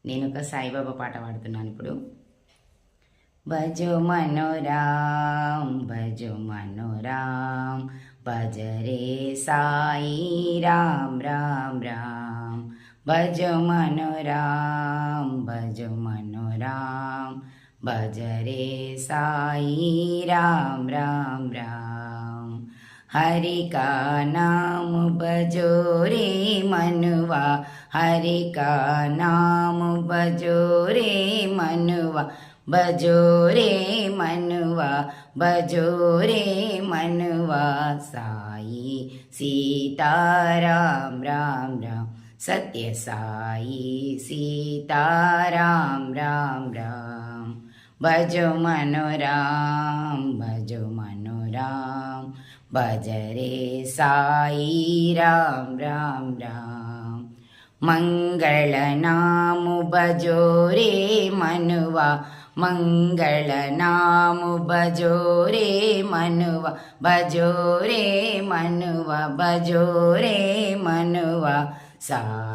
నేను ఒక సాయిబాబా పాట పాడుతున్నాను ఇప్పుడు. భజో మనోరామ్ భజో మనోరామ్ భజరే సాయి రామ్ రామ్ రామ్. భజో మనోరామ్ భజో మనోరామ్ భజరే సాయి రామ్ రామ్ రామ్. हरि का नाम भजो रे मनुवा, हरि का नाम भजो रे मनुवा, भजो रे मनुवा, भजो रे मनुवा. साई सीता राम राम राम, सत्य साई सीता राम राम राम. भजो मनोराम भजो मनोराम भजरे साई राम राम राम. मंगल नाम भजो रे मनुवा, मंगल नाम भजो रे मनुवा, भजो रे मनुवा, भजो रे मनुवा. साई